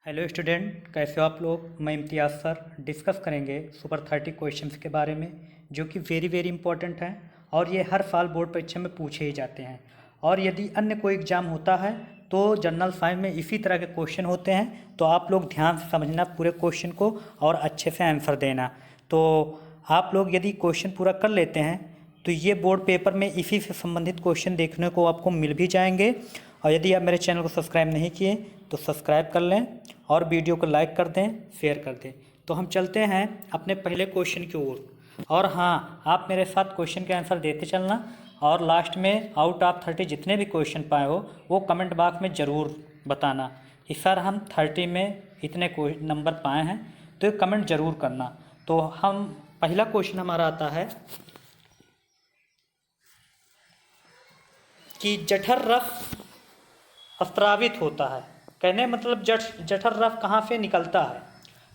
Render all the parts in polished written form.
Hello student, कैसे हो आप लोग। मैं इम्तियाज़ सर डिस्कस करेंगे सुपर 30 क्वेश्चंस के बारे में जो कि वेरी इंपॉर्टेंट हैं और ये हर साल बोर्ड परीक्षा में पूछे ही जाते हैं। और यदि अन्य कोई एग्ज़ाम होता है तो जनरल साइंस में इसी तरह के क्वेश्चन होते हैं, तो आप लोग ध्यान से समझना पूरे क्वेश्चन को और अच्छे से आंसर देना। तो आप लोग यदि क्वेश्चन पूरा कर लेते हैं तो ये बोर्ड पेपर में इसी से संबंधित क्वेश्चन देखने को आपको मिल भी जाएंगे। और यदि आप मेरे चैनल को सब्सक्राइब नहीं किए तो सब्सक्राइब कर लें और वीडियो को लाइक कर दें, शेयर कर दें। तो हम चलते हैं अपने पहले क्वेश्चन की ओर। और हाँ, आप मेरे साथ क्वेश्चन के आंसर देते चलना और लास्ट में आउट ऑफ 30 जितने भी क्वेश्चन पाए हो वो कमेंट बॉक्स में ज़रूर बताना कि सर हम 30 में इतने नंबर पाए हैं, तो ये कमेंट ज़रूर करना। तो हम पहला क्वेश्चन हमारा आता है कि जठर रस स्रावित होता है। कहने मतलब जठर रस कहाँ से निकलता है,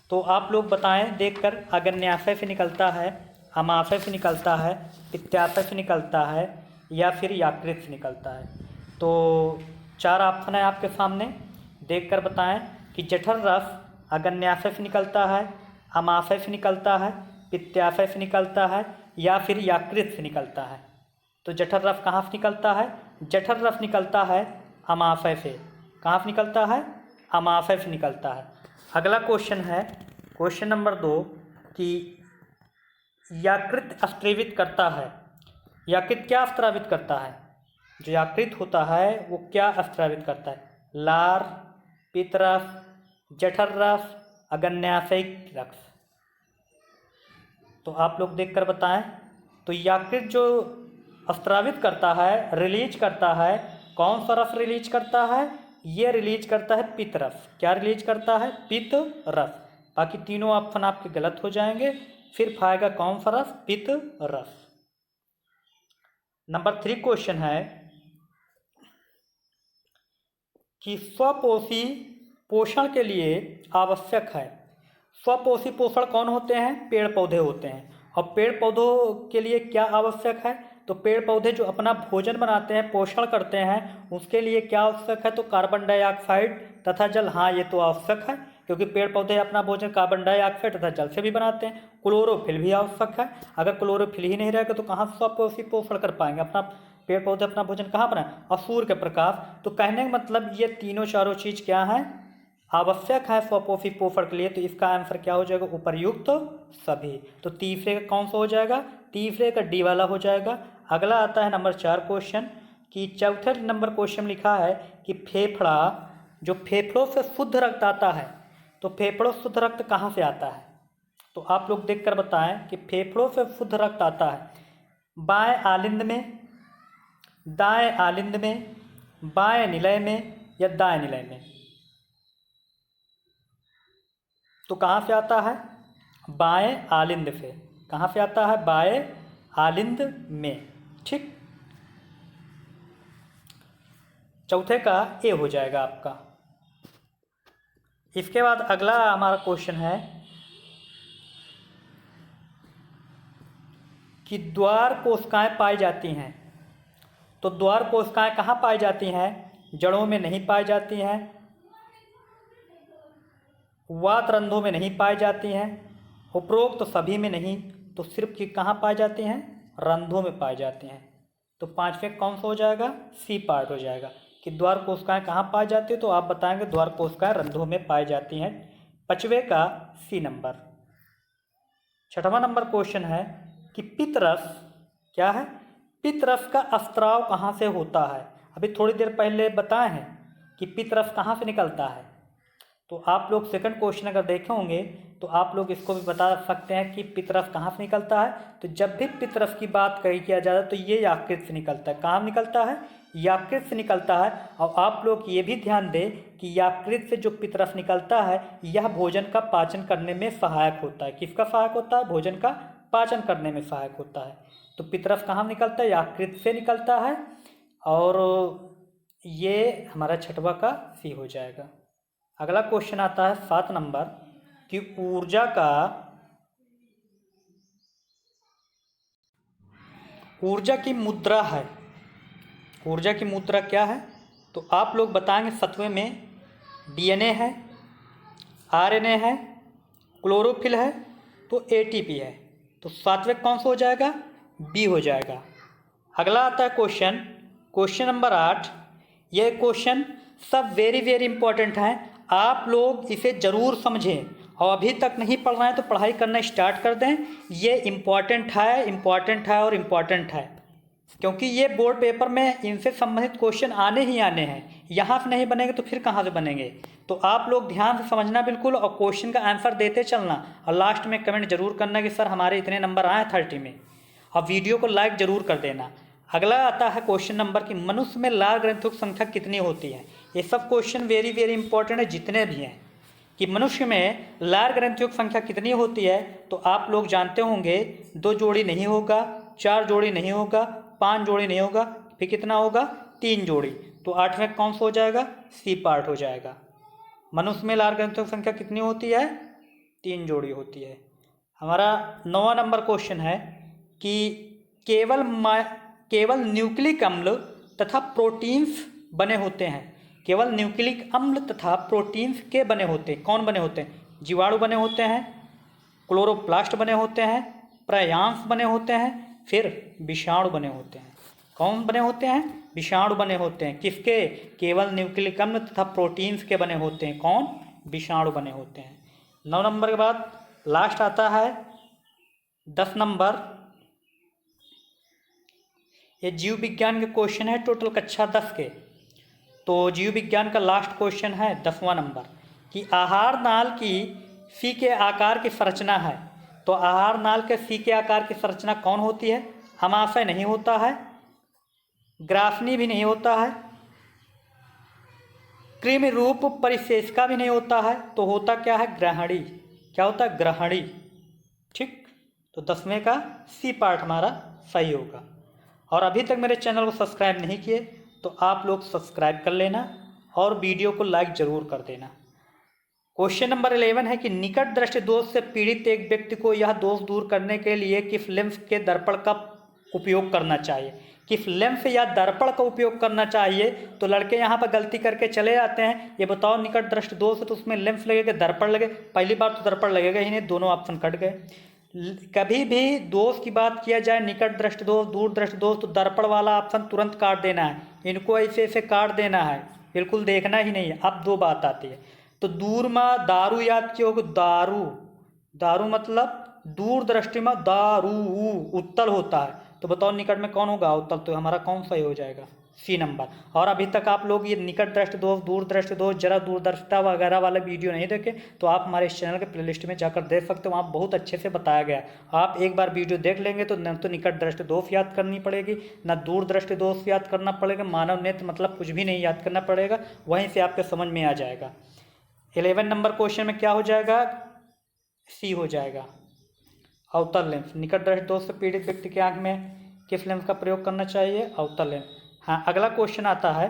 तो आप लोग बताएं देखकर। अग्न्याशय से निकलता है, अमाशय से निकलता है, पित्ताशय से निकलता है या फिर यकृत से निकलता है। तो 4 ऑप्शन है आपके सामने, देखकर बताएं कि जठर रस अग्न्याशय से निकलता है, अमाशय से निकलता है, पित्ताशय से निकलता है या फिर यकृत से निकलता है। तो जठर रस कहाँ से निकलता है? जठर रस निकलता है अमाशय से। कहाँ से निकलता है? अमाशय से निकलता है। अगला क्वेश्चन है क्वेश्चन नंबर 2 कि यकृत स्रावित करता है। यकृत क्या स्रावित करता है? जो यकृत होता है वो क्या स्रावित करता है? लार, पित्तरस, जठर रस, अग्न्याशयिक रस। तो आप लोग देखकर बताएं। तो यकृत जो स्रावित करता है, रिलीज करता है, कौन सा रस रिलीज करता है? ये रिलीज करता है पित्त रस। क्या रिलीज करता है? पित्त रस। बाकी तीनों ऑप्शन आपके गलत हो जाएंगे, सिर्फ आएगा कौन सा रस? पित्त रस। नंबर 3 क्वेश्चन है कि स्वपोषी पोषण के लिए आवश्यक है। स्वपोषी पोषण कौन होते हैं? पेड़ पौधे होते हैं। और पेड़ पौधों के लिए क्या आवश्यक है? तो पेड़ पौधे जो अपना भोजन बनाते हैं, पोषण करते हैं, उसके लिए क्या आवश्यक है? तो कार्बन डाइऑक्साइड तथा जल। हाँ, ये तो आवश्यक है क्योंकि पेड़ पौधे अपना भोजन कार्बन डाइऑक्साइड तथा जल से भी बनाते हैं। क्लोरोफिल भी आवश्यक है। अगर क्लोरोफिल ही नहीं रहेगा तो कहाँ स्वपोषी पोषण कर पाएंगे? अपना पेड़ पौधे अपना भोजन कहाँ बनाए? और सूर्य के प्रकाश। तो कहने का मतलब ये तीनों चारों चीज़ क्या है? आवश्यक है स्वपोषी पोषण के लिए। तो इसका आंसर क्या हो जाएगा? उपर्युक्त सभी। तो तीसरे का कौन सा हो जाएगा? तीसरे का डी वाला हो जाएगा। अगला आता है नंबर 4 क्वेश्चन कि चौथे नंबर क्वेश्चन लिखा है कि फेफड़ा, जो फेफड़ों से शुद्ध रक्त आता है, तो फेफड़ों से शुद्ध रक्त कहाँ से आता है? तो आप लोग देखकर बताएं कि फेफड़ों से शुद्ध रक्त आता है बाएं आलिंद में, दाएं आलिंद में, बाएं निलय में या दाएं निलय में। तो कहाँ से आता है? बाएं आलिंद से। कहाँ से आता है? बाएं आलिंद में। ठीक, चौथे का ए हो जाएगा आपका। इसके बाद अगला हमारा क्वेश्चन है कि द्वार कोशिकाएं पाई जाती हैं। तो द्वार कोशिकाएं कहाँ पाई जाती हैं? जड़ों में नहीं पाई जाती हैं, वात रंध्रों में नहीं पाई जाती हैं, उपरोक्त तो सभी में नहीं, तो सिर्फ कि कहाँ पाई जाती हैं? रंध्रों में पाई जाती हैं। तो 5वें कौन सा हो जाएगा? सी पार्ट हो जाएगा कि द्वार कोशिकाएं कहाँ पाई जाती है। तो आप बताएंगे द्वार कोशिकाएं रंध्रों में पाई जाती हैं। 5वें का सी नंबर। 6वां नंबर क्वेश्चन है कि पित्तरस क्या है? पित्तरस का स्राव कहाँ से होता है? अभी थोड़ी देर पहले बताए हैं कि पित्तरस कहाँ से निकलता है। तो आप लोग सेकंड क्वेश्चन अगर देखे होंगे तो आप लोग इसको भी बता सकते हैं कि पित्तरस कहाँ से निकलता है। तो जब भी पित्तरस की बात किया जाता है तो ये यकृत से निकलता है। कहाँ निकलता है? यकृत से निकलता है। और आप लोग ये भी ध्यान दें कि यकृत से जो पित्तरस निकलता है यह भोजन का पाचन करने में सहायक होता है। किसका सहायक होता है? भोजन का पाचन करने में सहायक होता है। तो पित्तरस कहाँ निकलता है? यकृत से निकलता है। और ये हमारा 6वां का सी हो जाएगा। अगला क्वेश्चन आता है 7 नंबर कि ऊर्जा की मुद्रा है। ऊर्जा की मुद्रा क्या है? तो आप लोग बताएंगे 7वें में डीएनए है, आरएनए है, क्लोरोफिल है, तो एटीपी है। तो सात्विक कौन सा हो जाएगा? बी हो जाएगा। अगला आता है क्वेश्चन, क्वेश्चन नंबर 8। यह क्वेश्चन सब वेरी वेरी इंपॉर्टेंट है, आप लोग इसे ज़रूर समझें और अभी तक नहीं पढ़ रहे हैं तो पढ़ाई करना स्टार्ट कर दें। ये इम्पॉर्टेंट है, इम्पॉर्टेंट है और इम्पॉर्टेंट है, क्योंकि ये बोर्ड पेपर में इनसे संबंधित क्वेश्चन आने ही आने हैं। यहाँ से नहीं बनेंगे तो फिर कहाँ से बनेंगे? तो आप लोग ध्यान से समझना बिल्कुल और क्वेश्चन का आंसर देते चलना और लास्ट में कमेंट जरूर करना कि सर हमारे इतने नंबर आए 30 में, और वीडियो को लाइक जरूर कर देना। अगला आता है क्वेश्चन नंबर कि मनुष्य में लाल ग्रंथियों की संख्या कितनी होती है। ये सब क्वेश्चन वेरी वेरी इंपॉर्टेंट है जितने भी हैं, कि मनुष्य में लाल ग्रंथियों की संख्या कितनी होती है। तो आप लोग जानते होंगे 2 जोड़ी नहीं होगा, 4 जोड़ी नहीं होगा, 5 जोड़ी नहीं होगा, फिर कितना होगा? 3 जोड़ी। तो 8वें कौन सा हो जाएगा? सी पार्ट हो जाएगा। मनुष्य में लाल ग्रंथियों की संख्या कितनी होती है? 3 जोड़ी होती है। हमारा 9वां नंबर क्वेश्चन है कि केवल न्यूक्लिक अम्ल तथा प्रोटीन्स बने होते हैं। केवल न्यूक्लिक अम्ल तथा प्रोटीन्स के बने होते हैं। कौन बने होते हैं? जीवाणु बने होते हैं, क्लोरोप्लास्ट बने होते हैं, प्रयांश बने होते हैं, फिर विषाणु बने होते हैं। कौन बने होते हैं? विषाणु बने होते हैं। किसके? केवल न्यूक्लिक अम्ल तथा प्रोटीन्स के बने होते हैं। कौन? विषाणु बने होते हैं। 9 नंबर के बाद लास्ट आता है 10 नंबर। ये जीव विज्ञान के क्वेश्चन है, टोटल कक्षा 10 के। तो जीव विज्ञान का लास्ट क्वेश्चन है 10वां नंबर कि आहार नाल की सी के आकार की संरचना है। तो आहार नाल के सी के आकार की संरचना कौन होती है? अमाशय नहीं होता है, ग्रासनी भी नहीं होता है, कृमि रूप परिशेषिका भी नहीं होता है, तो होता क्या है? ग्रहणी। क्या होता है? ग्रहणी। ठीक, तो 10वें का सी पार्ट हमारा सही होगा। और अभी तक मेरे चैनल को सब्सक्राइब नहीं किए तो आप लोग सब्सक्राइब कर लेना और वीडियो को लाइक जरूर कर देना। क्वेश्चन नंबर 11 है कि निकट दृष्टि दोष से पीड़ित एक व्यक्ति को यह दोष दूर करने के लिए किस लेंस के दर्पण का उपयोग करना चाहिए? किस लेंस या दर्पण का उपयोग करना चाहिए? तो लड़के यहाँ पर गलती करके चले जाते हैं। ये बताओ, निकट दृष्टि दोष है तो उसमें लेंस लगेगा, दर्पण लगे? पहली बार तो दर्पण लगेगा ही नहीं, दोनों ऑप्शन कट गए। कभी भी दोष की बात किया जाए, निकट दृष्टि दोष, दूर दृष्टि दोष, तो दर्पण वाला ऑप्शन तुरंत काट देना है। इनको ऐसे ऐसे काट देना है, बिल्कुल देखना ही नहीं है। अब 2 बात आती है। तो दूर में दारू याद किया होगा, दारू। दारू मतलब दूर दृष्टि में दारू उत्तल होता है। तो बताओ निकट में कौन होगा? उत्तल। तो हमारा कौन सही हो जाएगा? C number. और अभी तक आप लोग ये निकट दृष्टि दोष, दूर दृष्टि दोष, जरा दूरदर्शिता वगैरह वाला वीडियो नहीं देखे तो आप हमारे इस चैनल के प्लेलिस्ट में जाकर देख सकते हो, वहाँ बहुत अच्छे से बताया गया है। आप एक बार वीडियो देख लेंगे तो न तो निकट दृष्टि दोष याद करनी पड़ेगी, न दूर दृष्टि दोष याद करना पड़ेगा, मानव नेत्र मतलब कुछ भी नहीं याद करना पड़ेगा, वहीं से आपके समझ में आ जाएगा। 11 नंबर क्वेश्चन में क्या हो जाएगा? सी हो जाएगा, अवतल लेंस। निकट दृष्टि दोष से पीड़ित व्यक्ति की आंख में किस लेंस का प्रयोग करना चाहिए? अवतल लेंस। हाँ, अगला क्वेश्चन आता है।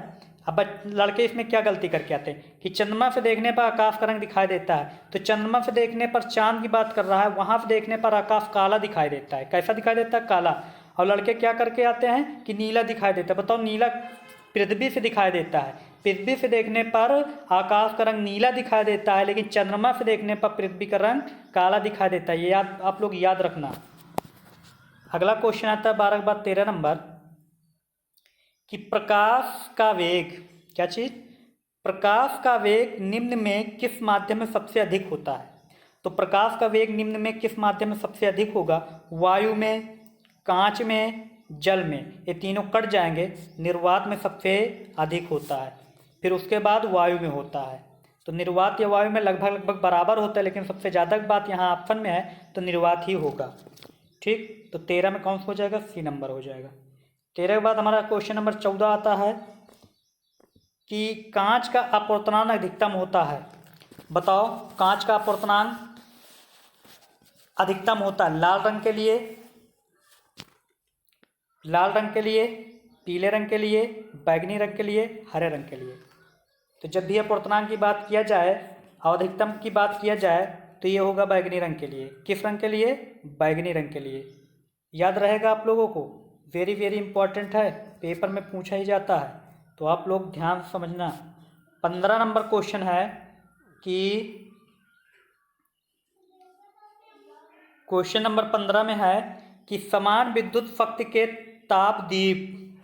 अब लड़के इसमें क्या गलती करके आते हैं कि चंद्रमा से देखने पर आकाश का रंग दिखाई देता है। तो चंद्रमा से देखने पर चांद की बात कर रहा है, वहां से देखने पर आकाश काला दिखाई देता है। कैसा दिखाई देता है? काला। और लड़के क्या करके आते हैं कि नीला दिखाई देता है। बताओ, नीला पृथ्वी से दिखाई देता है, पृथ्वी से देखने पर आकाश का रंग नीला दिखाई देता है, लेकिन चंद्रमा से देखने पर पृथ्वी का रंग काला दिखाई देता है। ये याद आप लोग याद रखना। अगला क्वेश्चन आता है 12 के बाद 13 नंबर कि प्रकाश का वेग, क्या चीज? प्रकाश का वेग निम्न में किस माध्यम में सबसे अधिक होता है? तो प्रकाश का वेग निम्न में किस माध्यम में सबसे अधिक होगा? वायु में, कांच में, जल में। ये तीनों कट जाएंगे। निर्वात में सबसे अधिक होता है, फिर उसके बाद वायु में होता है। तो निर्वात या वायु में लगभग लगभग बराबर होता है, लेकिन सबसे ज़्यादा बात यहाँ ऑप्शन में है तो निर्वात ही होगा। ठीक, तो 13 में कौन सा हो जाएगा? सी नंबर हो जाएगा। 13 के बाद हमारा क्वेश्चन नंबर 14 आता है कि कांच का अपवर्तनांक अधिकतम होता है। बताओ, कांच का अपवर्तनांक अधिकतम होता है लाल रंग के लिए, लाल रंग के लिए, पीले रंग के लिए, बैगनी रंग के लिए, हरे रंग के लिए। तो जब भी अपवर्तनांक की बात किया जाए और अधिकतम की बात किया जाए तो ये होगा बैगनी रंग के लिए। किस रंग के लिए? बैगनी रंग के लिए। याद रहेगा आप लोगों को, वेरी वेरी इंपॉर्टेंट है, पेपर में पूछा ही जाता है, तो आप लोग ध्यान से समझना। 15 नंबर क्वेश्चन है कि क्वेश्चन नंबर 15 में है कि समान विद्युत शक्ति के तापदीप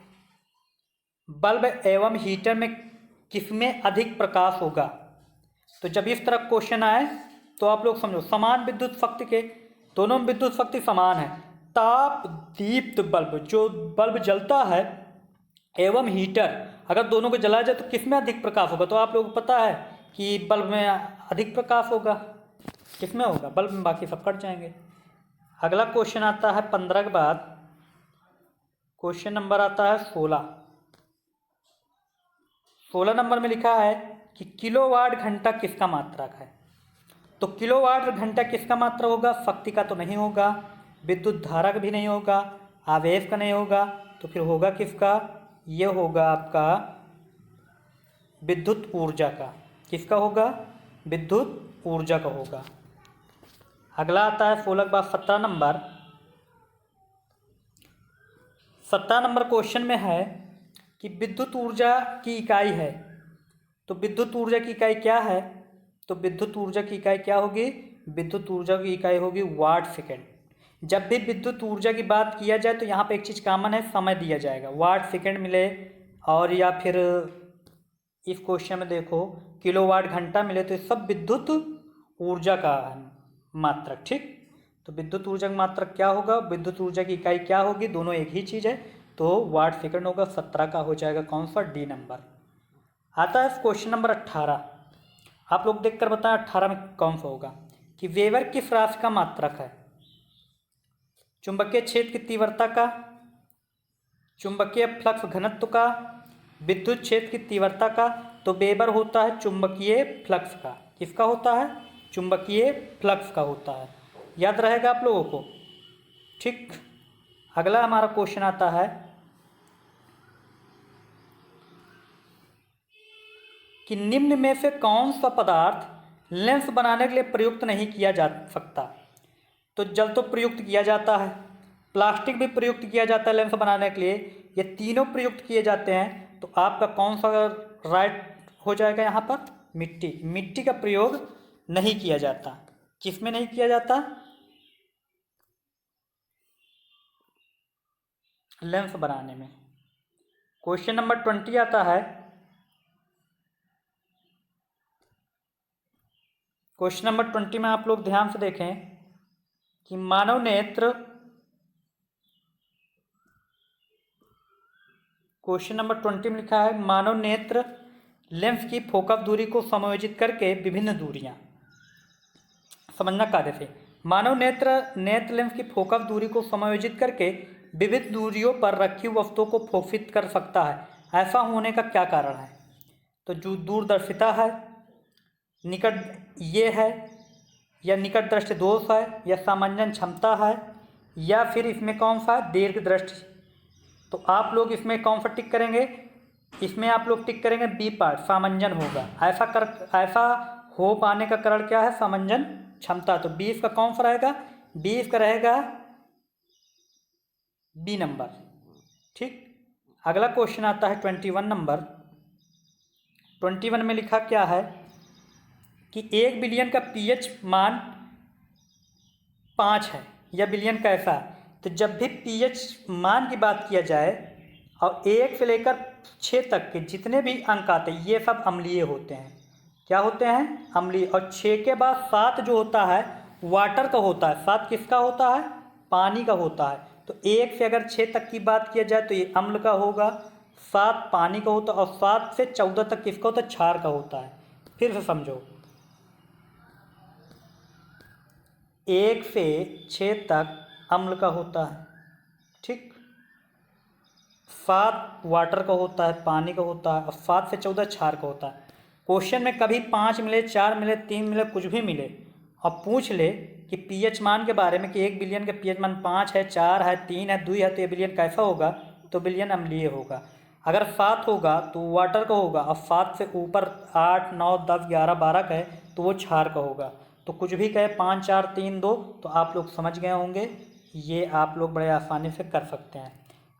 बल्ब एवं हीटर में किसमें अधिक प्रकाश होगा। तो जब इस तरह क्वेश्चन आए तो आप लोग समझो, समान विद्युत शक्ति के, दोनों में विद्युत शक्ति समान है। ताप दीप्त बल्ब, जो बल्ब जलता है, एवं हीटर, अगर दोनों को जलाया जाए तो किसमें अधिक प्रकाश होगा। तो आप लोगों को पता है कि बल्ब में अधिक प्रकाश होगा। किसमें होगा? बल्ब में। बाकी सब कट जाएंगे। अगला क्वेश्चन आता है 15 के बाद, क्वेश्चन नंबर आता है 16। 16 नंबर में लिखा है कि किलोवाट घंटा किसका मात्रक है। तो किलोवाट घंटा किसका मात्रक होगा? शक्ति का तो नहीं होगा, विद्युत धारा का भी नहीं होगा, आवेश का नहीं होगा, तो फिर होगा किसका? ये होगा आपका विद्युत ऊर्जा का। किसका होगा? विद्युत ऊर्जा का होगा। अगला आता है 16 के बाद 17 नंबर। 17 नंबर क्वेश्चन में है कि विद्युत ऊर्जा की इकाई है। तो विद्युत ऊर्जा की इकाई क्या है? तो विद्युत ऊर्जा की इकाई क्या होगी? विद्युत ऊर्जा की इकाई होगी वाट सेकेंड। जब भी विद्युत ऊर्जा की बात किया जाए तो यहाँ पे एक चीज़ कॉमन है, समय दिया जाएगा, वाट सेकेंड मिले, और या फिर इस क्वेश्चन में देखो किलोवाट घंटा मिले, तो सब विद्युत ऊर्जा का मात्रक। ठीक, तो विद्युत ऊर्जा का मात्रक क्या होगा? विद्युत ऊर्जा की इकाई क्या होगी? दोनों एक ही चीज़ है, तो वाट सेकेंड होगा। 17 का हो जाएगा कौन सा? D number. आता है क्वेश्चन नंबर 18। आप लोग देखकर बताएं 18 में कौन सा होगा कि वेबर किस राशि का मात्रक है? चुंबकीय क्षेत्र की तीव्रता का, चुंबकीय फ्लक्स घनत्व का, विद्युत क्षेत्र की तीव्रता का। तो वेबर होता है चुंबकीय फ्लक्स का। किसका होता है? चुंबकीय फ्लक्स का होता है। याद रहेगा आप लोगों को। ठीक, अगला हमारा क्वेश्चन आता है कि निम्न में से कौन सा पदार्थ लेंस बनाने के लिए प्रयुक्त नहीं किया जा सकता। तो जल तो प्रयुक्त किया जाता है, प्लास्टिक भी प्रयुक्त किया जाता है लेंस बनाने के लिए, ये तीनों प्रयुक्त किए जाते हैं। तो आपका कौन सा राइट हो जाएगा यहाँ पर? मिट्टी। मिट्टी का प्रयोग नहीं किया जाता। किस में नहीं किया जाता? लेंस बनाने में। क्वेश्चन नंबर 20 आता है। क्वेश्चन नंबर 20 में आप लोग ध्यान से देखें कि मानव नेत्र, क्वेश्चन नंबर 20 में लिखा है मानव नेत्र लेंस की फोकस दूरी को समायोजित करके विभिन्न दूरियां, समझना कार्य से, मानव नेत्र लेंस की फोकस दूरी को समायोजित करके विविध दूरियों पर रखी वस्तुओं को फोकसित कर सकता है। ऐसा होने का क्या कारण है? तो जो दूरदर्शिता है, निकट ये है, या निकट दृष्टि दोष है, या सामंजन क्षमता है, या फिर इसमें कौन सा? दीर्घ दृष्टि। तो आप लोग इसमें कौन सा टिक करेंगे? इसमें आप लोग टिक करेंगे बी पार्ट, सामंजन होगा। ऐसा हो पाने का कारण क्या है? सामंजन क्षमता। तो 20 का कौन सा रहेगा? 20 का रहेगा बी नंबर। ठीक, अगला क्वेश्चन आता है 21 नंबर। 21 में लिखा क्या है कि 1 बिलियन का पीएच मान 5 है, या बिलियन कैसा है? तो जब भी पीएच मान की बात किया जाए और 1 से लेकर 6 तक के जितने भी अंक आते हैं ये सब अम्लीय होते हैं। क्या होते हैं? अम्लीय। और 6 के बाद 7 जो होता है वाटर का होता है। 7 किसका होता है? पानी का होता है। तो 1 से अगर 6 तक की बात किया जाए तो ये अम्ल का होगा, 7 पानी का होता है, और 7 से 14 तक किसका होता है? क्षार का होता है। फिर से समझो, 1 से 6 तक अम्ल का होता है, ठीक, 7 वाटर का होता है, पानी का होता है, और 7 से 14 क्षार का होता है। क्वेश्चन में कभी 5 मिले, 4 मिले, 3 मिले, कुछ भी मिले, और पूछ ले कि पीएच मान के बारे में कि 1 बिलियन का पीएच मान 5 है, 4 है, 3 है, 2 है, तो ये बिलियन कैसा होगा? तो बिलियन अम्लीय होगा। अगर 7 होगा तो वाटर का होगा, और 7 से ऊपर 8, 9, 10, 11, 12 का है तो वो क्षार का होगा। तो कुछ भी कहे 5, 4, 3, 2, तो आप लोग समझ गए होंगे। ये आप लोग बड़े आसानी से कर सकते हैं।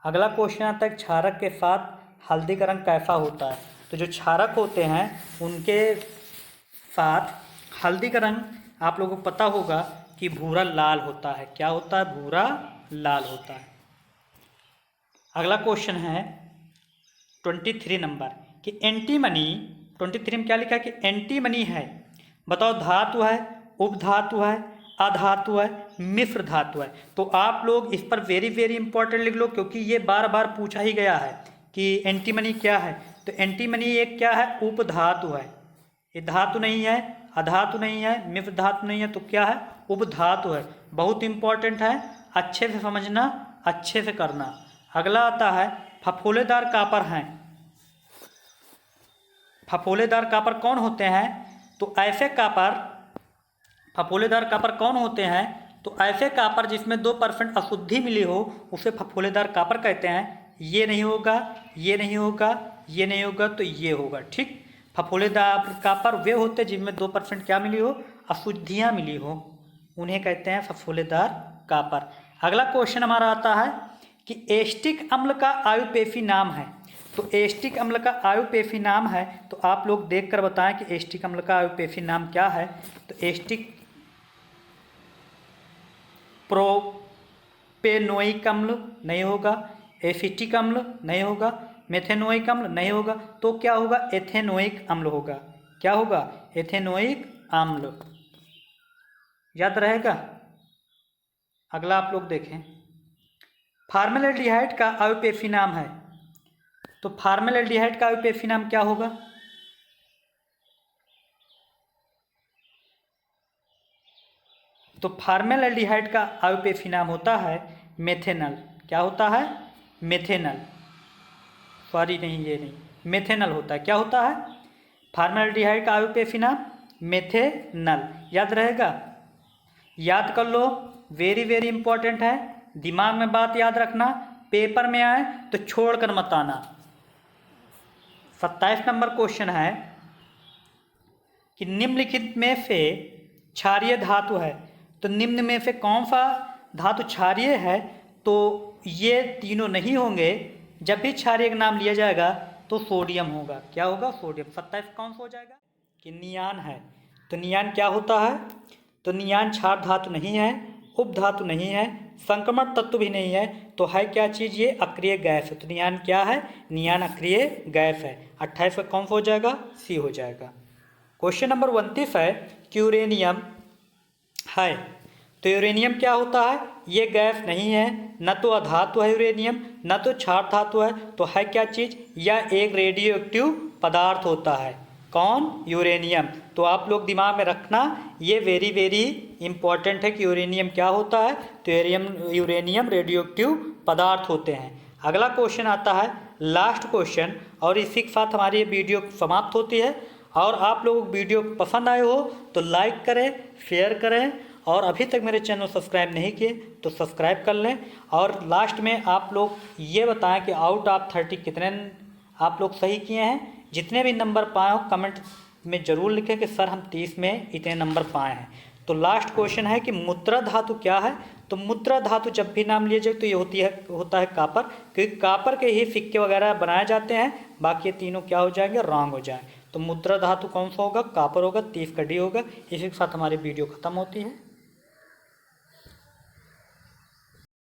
अगला क्वेश्चन आता है क्षारक के साथ हल्दी का रंग कैसा होता है। तो जो क्षारक होते हैं उनके साथ हल्दी का रंग आप लोगों को पता होगा कि भूरा लाल होता है। क्या होता है? भूरा लाल होता है। अगला क्वेश्चन है 23 नंबर कि एंटीमनी, 23 में क्या लिखा है कि एंटीमनी है, बताओ धातु है, उपधातु है, अधातु है, मिश्र धातु है। तो आप लोग इस पर वेरी वेरी इंपॉर्टेंट लिख लो, क्योंकि ये बार बार पूछा ही गया है कि एंटीमनी क्या है। तो एंटीमनी एक क्या है? उपधातु है। ये धातु नहीं है, अधातु नहीं है, मिश्र धातु नहीं है, तो क्या है? उपधातु है। बहुत इंपॉर्टेंट है, अच्छे से समझना, अच्छे से करना। अगला आता है फफोलेदार कापर हैं। फफोलेदार कापर कौन होते हैं? तो ऐसे कापर, फफोलेदार कापर कौन होते हैं? तो ऐसे कापर जिसमें 2% अशुद्धि मिली हो उसे फफोलेदार कापर कहते हैं। ये नहीं होगा, ये नहीं होगा, ये नहीं होगा, तो ये होगा। ठीक, फफोलेदार कापर वे होते हैं जिनमें 2% क्या मिली हो? अशुद्धियाँ मिली हो, उन्हें कहते हैं फफोलेदार कापर। अगला क्वेश्चन हमारा आता है कि एस्टिक अम्ल का आयुपेफी नाम है। तो एस्टिक अम्ल का आयुपेफी नाम है, तो आप लोग देखकर बताएं कि एस्टिक अम्ल का आयुपेफी नाम क्या है। तो एस्टिक प्रोपेनोइक अम्ल नहीं होगा, एसिटिक अम्ल नहीं होगा, मेथेनोइक अम्ल नहीं होगा, तो क्या होगा? एथेनोइक अम्ल होगा। क्या होगा? एथेनोइक अम्ल। याद रहेगा। अगला आप लोग देखें, फार्मेल्डिहाइड का आयुपेफी नाम है। तो फार्मेल्डिहाइड का आयुपेफी नाम क्या होगा? तो फार्मेल्डिहाइड का आयुपेफी नाम होता है मेथेनल। क्या होता है? मेथेनल। सॉरी, नहीं, ये नहीं, मेथेनल होता है। क्या होता है? फार्मेल्डिहाइड का आयुपेफी नाम मेथेनल। याद रहेगा, याद कर लो, वेरी वेरी इंपॉर्टेंट है। दिमाग में बात याद रखना, पेपर में आए तो छोड़कर मत आना। 27 नंबर क्वेश्चन है कि निम्नलिखित में से क्षारीय धातु है। तो निम्न में से कौन सा धातु क्षारीय है? तो ये तीनों नहीं होंगे। जब भी क्षारीय का नाम लिया जाएगा तो सोडियम होगा। क्या होगा? सोडियम। 27 कौन सा हो जाएगा? कि नियान है। तो नियान क्या होता है? तो नियान क्षार धातु नहीं है, उपधातु नहीं है, संक्रमण तत्व भी नहीं है, तो है क्या चीज़? ये अक्रिय गैस है। तो नियान क्या है? नियान अक्रिय गैस है। 28 का कौन सा हो जाएगा? सी हो जाएगा। क्वेश्चन नंबर 29 है कि यूरेनियम है। तो यूरेनियम क्या होता है? ये गैस नहीं है, न तो अधातु है यूरेनियम, न तो क्षार धातु है, तो है क्या चीज़? यह एक रेडियो एक्टिव पदार्थ होता है। कौन? यूरेनियम। तो आप लोग दिमाग में रखना, ये वेरी वेरी इंपॉर्टेंट है कि यूरेनियम क्या होता है। तो यूरेनियम रेडियो एक्टिव पदार्थ होते हैं। अगला क्वेश्चन आता है, लास्ट क्वेश्चन, और इसी के साथ हमारी ये वीडियो समाप्त होती है। और आप लोगों को वीडियो पसंद आए हो तो लाइक करें, शेयर करें, और अभी तक मेरे चैनल सब्सक्राइब नहीं किए तो सब्सक्राइब कर लें। और लास्ट में आप लोग ये बताएं कि आउट ऑफ 30 कितने आप लोग सही किए हैं। जितने भी नंबर पाए हो कमेंट में ज़रूर लिखें कि सर हम 30 में इतने नंबर पाए हैं। तो लास्ट क्वेश्चन है कि मुद्रा धातु क्या है। तो मुद्रा धातु जब भी नाम लिया जाए तो ये होता है कापर, क्योंकि कापर के ही सिक्के वगैरह बनाए जाते हैं। बाकी ये तीनों क्या हो जाएंगे? रॉन्ग हो जाए। तो मुद्रा धातु कौन सा होगा? कापर होगा। 30 का डी होगा। इसी के साथ हमारी वीडियो खत्म होती है।